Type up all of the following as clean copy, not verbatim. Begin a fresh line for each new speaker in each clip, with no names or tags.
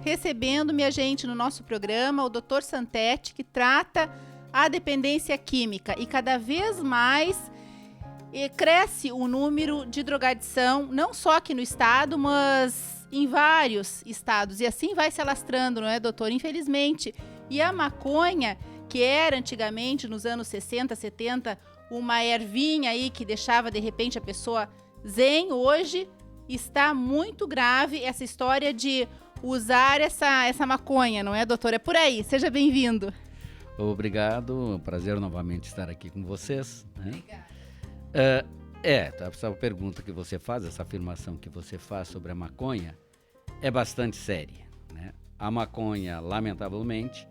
recebendo, minha gente, no nosso programa, o Dr. Santetti, que trata a dependência química. E cada vez mais cresce o número de drogadição, não só aqui no estado, mas em vários estados. E assim vai se alastrando, não é, doutor? Infelizmente. E a maconha, que era antigamente, nos anos 60, 70, uma ervinha aí que deixava, de repente, a pessoa zen, hoje está muito grave essa história de usar essa maconha, não é, doutor? É por aí. Seja bem-vindo.
Obrigado. Prazer novamente estar aqui com vocês. Né?
Obrigada.
Essa pergunta que você faz, essa afirmação que você faz sobre a maconha é bastante séria, né? A maconha, lamentavelmente,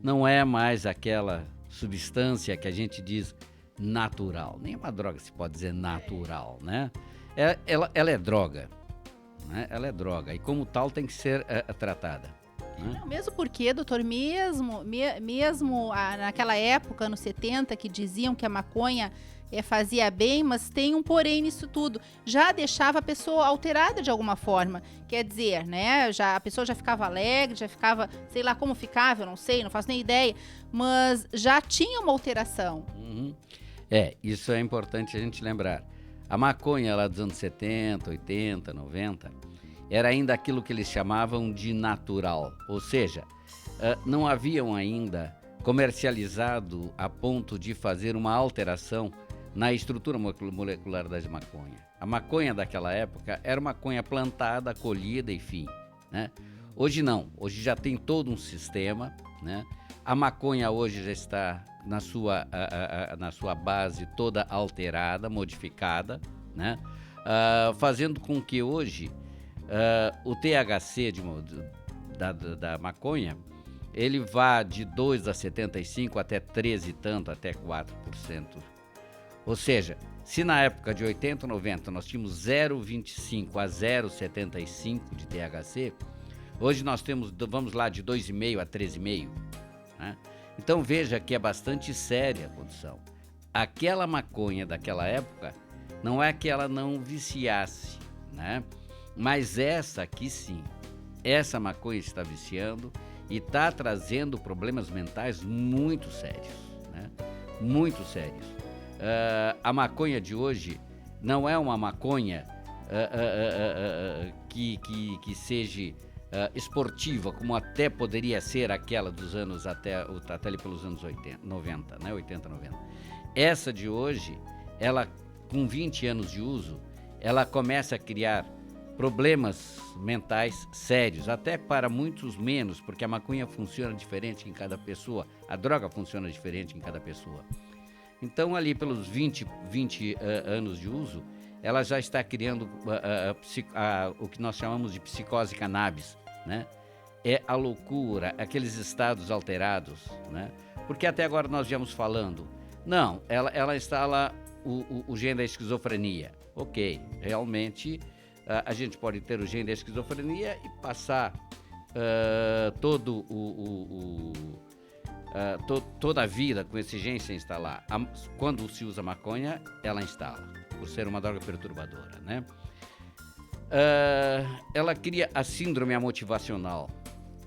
não é mais aquela substância que a gente diz natural. Nenhuma droga se pode dizer natural, né? Ela é droga, né? Ela é droga e como tal tem que ser tratada. Né?
Não, mesmo porque, doutor, mesmo naquela época, anos 70, que diziam que a maconha fazia bem, mas tem um porém nisso tudo. Já deixava a pessoa alterada de alguma forma. Quer dizer, né? A pessoa já ficava alegre, já ficava, sei lá como ficava, eu não sei, não faço nem ideia, mas já tinha uma alteração.
Uhum. Isso é importante a gente lembrar. A maconha lá dos anos 70, 80, 90, era ainda aquilo que eles chamavam de natural, ou seja, não haviam ainda comercializado a ponto de fazer uma alteração na estrutura molecular da maconha. A maconha daquela época era maconha plantada, colhida, enfim, né? Hoje não, hoje já tem todo um sistema, né? A maconha hoje já está na sua base toda alterada, modificada, né? Fazendo com que hoje o THC da maconha, ele vá de 2 a 75 até 13 e tanto, até 4%. Ou seja, se na época de 80, 90 nós tínhamos 0,25 a 0,75 de THC, hoje nós temos, vamos lá, de 2,5 a 13,5. Né? Então veja que é bastante séria a condição. Aquela maconha daquela época não é que ela não viciasse, né? Mas essa aqui sim, essa maconha está viciando e está trazendo problemas mentais muito sérios, né? Muito sérios. A maconha de hoje não é uma maconha que seja esportiva, como até poderia ser aquela dos anos até ali pelos anos 80, 90, né? 80, 90. Essa de hoje, ela com 20 anos de uso, ela começa a criar problemas mentais sérios, até para muitos menos, porque a maconha funciona diferente em cada pessoa, a droga funciona diferente em cada pessoa. Então, ali pelos 20 anos de uso, ela já está criando o que nós chamamos de psicose cannabis, né? É a loucura, aqueles estados alterados, né? Porque até agora nós viemos falando, não, ela instala o gene da esquizofrenia. Ok, realmente a gente pode ter o gene da esquizofrenia e passar toda a vida com esse gene sem instalar. Quando se usa maconha, ela instala, por ser uma droga perturbadora, né? Ela cria a síndrome amotivacional.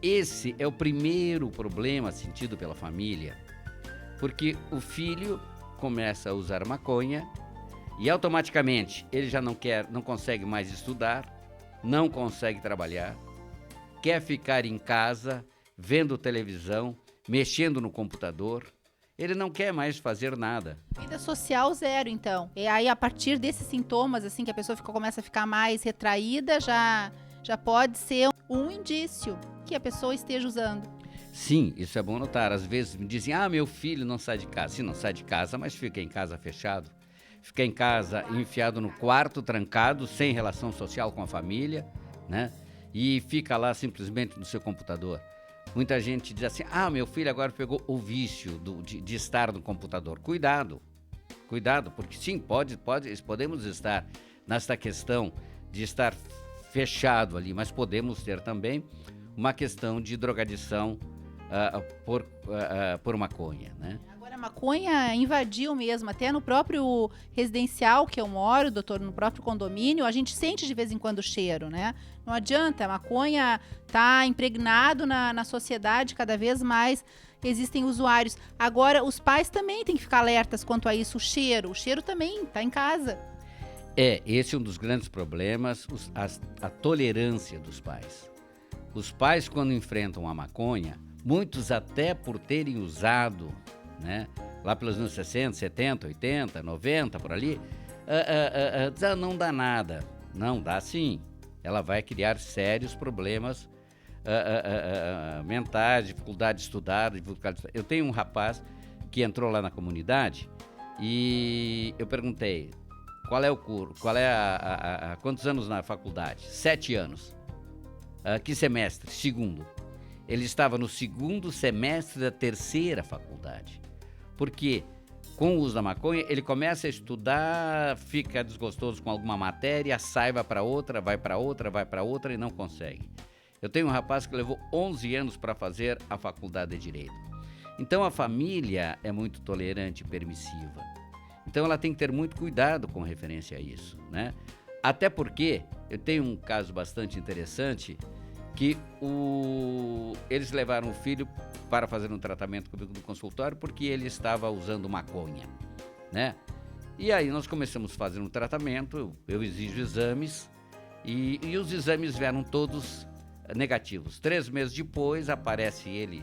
Esse é o primeiro problema sentido pela família, porque o filho começa a usar maconha e automaticamente ele já não consegue mais estudar, não consegue trabalhar, quer ficar em casa, vendo televisão, mexendo no computador, ele não quer mais fazer nada.
Vida social zero, então. E aí, a partir desses sintomas, assim, que a pessoa começa a ficar mais retraída, já pode ser um indício que a pessoa esteja usando.
Sim, isso é bom notar. Às vezes me dizem, meu filho não sai de casa. Sim, não sai de casa, mas fica em casa fechado. Fica em casa enfiado no quarto, trancado, sem relação social com a família, né? E fica lá simplesmente no seu computador. Muita gente diz assim, meu filho agora pegou o vício de estar no computador. Cuidado, porque sim, podemos estar nesta questão de estar fechado ali, mas podemos ter também uma questão de drogadição por maconha, né?
Agora, A maconha invadiu mesmo, até no próprio residencial que eu moro, doutor, no próprio condomínio, a gente sente de vez em quando o cheiro, né? Não adianta, a maconha tá impregnado na sociedade, cada vez mais existem usuários. Agora, os pais também têm que ficar alertas quanto a isso, o cheiro também tá em casa.
Esse é um dos grandes problemas, a tolerância dos pais. Os pais, quando enfrentam a maconha, muitos até por terem usado, né, lá pelos anos 60, 70, 80, 90, por ali, não dá nada. Não, dá sim. Ela vai criar sérios problemas mentais, dificuldade de estudar. Eu tenho um rapaz que entrou lá na comunidade e eu perguntei, qual é o curso, quantos anos na faculdade? 7 anos. Que semestre? Segundo. Ele estava no segundo semestre da terceira faculdade. Porque com o uso da maconha, ele começa a estudar, fica desgostoso com alguma matéria, sai, vai para outra, vai para outra e não consegue. Eu tenho um rapaz que levou 11 anos para fazer a faculdade de Direito. Então a família é muito tolerante e permissiva. Então ela tem que ter muito cuidado com referência a isso, né? Até porque eu tenho um caso bastante interessante que eles levaram o filho para fazer um tratamento comigo no consultório porque ele estava usando maconha, né? E aí nós começamos a fazer um tratamento, eu exijo exames e os exames vieram todos negativos. 3 meses depois aparece ele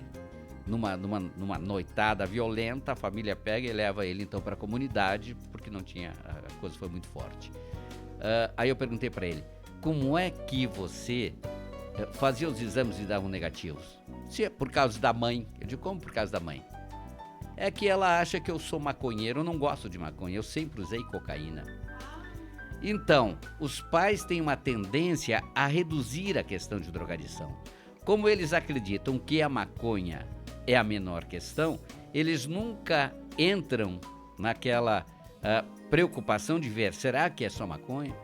numa noitada violenta, a família pega e leva ele então para a comunidade porque não tinha, a coisa foi muito forte. Aí eu perguntei para ele, como é que você fazia os exames e davam negativos? Se é por causa da mãe. Eu digo, como por causa da mãe? É que ela acha que eu sou maconheiro, eu não gosto de maconha, eu sempre usei cocaína. Então, os pais têm uma tendência a reduzir a questão de drogadição. Como eles acreditam que a maconha é a menor questão, eles nunca entram naquela preocupação de ver, será que é só maconha?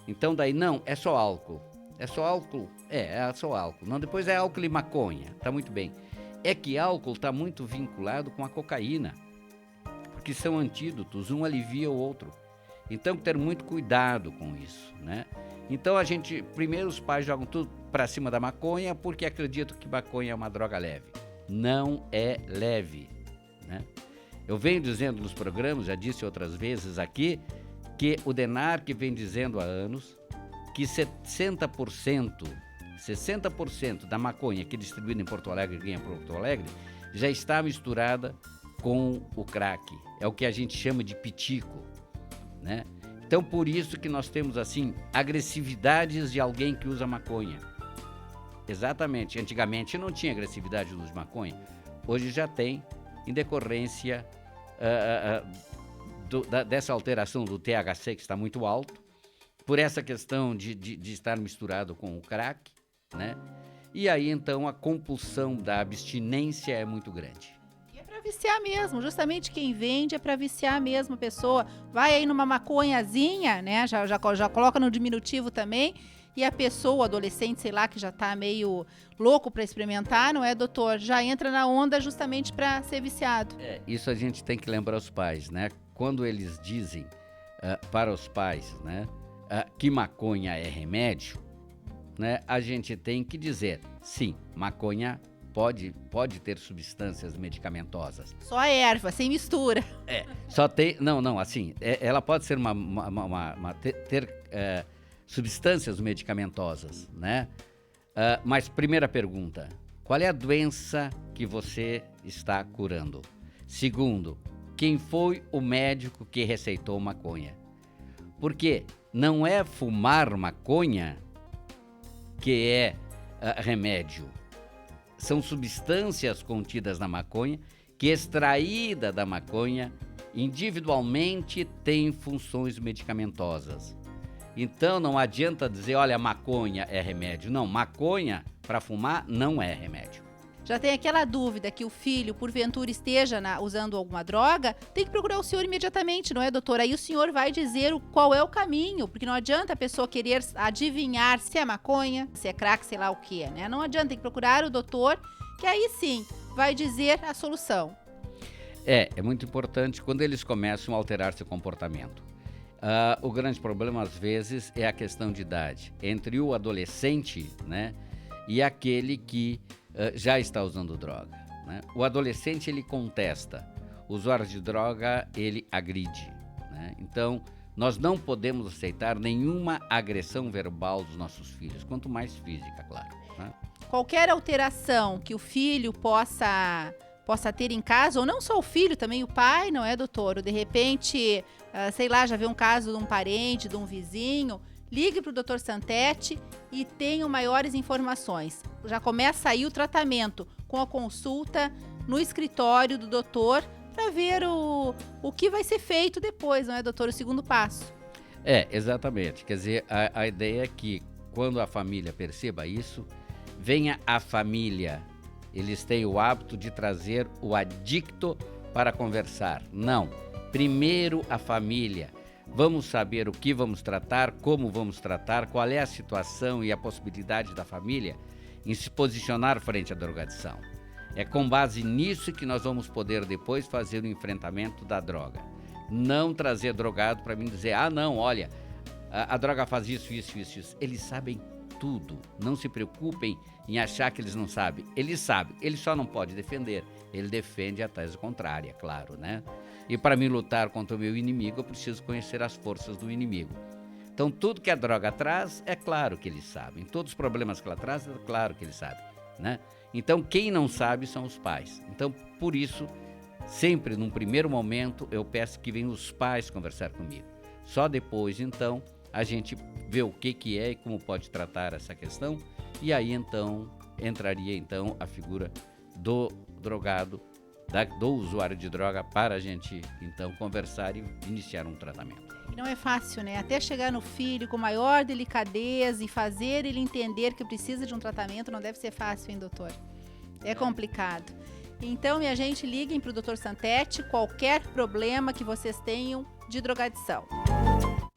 Então daí, não, é só álcool. É só álcool? É só álcool. Não, depois é álcool e maconha, tá muito bem. É que álcool está muito vinculado com a cocaína, porque são antídotos, um alivia o outro. Então, ter muito cuidado com isso, né? Então, primeiro os pais jogam tudo para cima da maconha porque acreditam que maconha é uma droga leve. Não é leve, né? Eu venho dizendo nos programas, já disse outras vezes aqui, que o DENARC vem dizendo há anos que 60% da maconha que é distribuída em Porto Alegre, aqui em Porto Alegre, já está misturada com o crack. É o que a gente chama de pitico, né? Então, por isso que nós temos, assim, agressividades de alguém que usa maconha. Exatamente. Antigamente não tinha agressividade no uso de maconha. Hoje já tem, em decorrência dessa alteração do THC, que está muito alto, por essa questão de estar misturado com o crack, né? E aí, então, a compulsão da abstinência é muito grande.
E é para viciar mesmo, justamente quem vende é para viciar mesmo a pessoa. Vai aí numa maconhazinha, né? Já coloca no diminutivo também, e a pessoa, o adolescente, sei lá, que já tá meio louco para experimentar, não é, doutor? Já entra na onda justamente para ser viciado.
Isso a gente tem que lembrar os pais, né? Quando eles dizem para os pais, né, que maconha é remédio, né, a gente tem que dizer, sim, maconha pode ter substâncias medicamentosas.
Só a erva, sem mistura.
Só tem, não, assim, ela pode ser ter substâncias medicamentosas, né? Mas primeira pergunta, qual é a doença que você está curando? Segundo, quem foi o médico que receitou maconha? Porque não é fumar maconha que é remédio. São substâncias contidas na maconha que, extraída da maconha, individualmente tem funções medicamentosas. Então não adianta dizer, olha, maconha é remédio. Não, maconha para fumar não é remédio.
Já tem aquela dúvida que o filho, porventura, esteja usando alguma droga, tem que procurar o senhor imediatamente, não é, doutor? Aí o senhor vai dizer qual é o caminho, porque não adianta a pessoa querer adivinhar se é maconha, se é crack, sei lá o que é, né? Não adianta, tem que procurar o doutor, que aí sim vai dizer a solução.
É muito importante quando eles começam a alterar seu comportamento. O grande problema, às vezes, é a questão de idade. Entre o adolescente, né, e aquele que já está usando droga, né? O adolescente, ele contesta. O usuário de droga, ele agride, né? Então, nós não podemos aceitar nenhuma agressão verbal dos nossos filhos, quanto mais física, claro, né?
Qualquer alteração que o filho possa ter em casa, ou não só o filho, também o pai, não é, doutor? Ou de repente, sei lá, já vê um caso de um parente, de um vizinho, ligue para o doutor Santetti e tenham maiores informações. Já começa aí o tratamento com a consulta no escritório do doutor para ver o que vai ser feito depois, não é, doutor? O segundo passo.
Exatamente. Quer dizer, a ideia é que quando a família perceba isso, venha a família. Eles têm o hábito de trazer o adicto para conversar. Não. Primeiro a família. Vamos saber o que vamos tratar, como vamos tratar, qual é a situação e a possibilidade da família em se posicionar frente à drogadição. É com base nisso que nós vamos poder depois fazer o enfrentamento da droga. Não trazer drogado para mim dizer, não, olha, a droga faz isso. Eles sabem tudo. Não se preocupem em achar que eles não sabem. Eles sabem, ele só não pode defender. Ele defende a tese contrária, claro, né? E para me lutar contra o meu inimigo, eu preciso conhecer as forças do inimigo. Então, tudo que a droga traz, é claro que eles sabem. Todos os problemas que ela traz, é claro que eles sabem, né? Então, quem não sabe são os pais. Então, por isso, sempre, num primeiro momento, eu peço que venham os pais conversar comigo. Só depois, então, a gente vê o que é e como pode tratar essa questão. E aí, então, entraria, então, a figura do drogado, do usuário de droga, para a gente, então, conversar e iniciar um tratamento.
E não é fácil, né? Até chegar no filho com maior delicadeza e fazer ele entender que precisa de um tratamento não deve ser fácil, hein, doutor? É complicado. Então, minha gente, liguem para o doutor Santetti qualquer problema que vocês tenham de drogadição.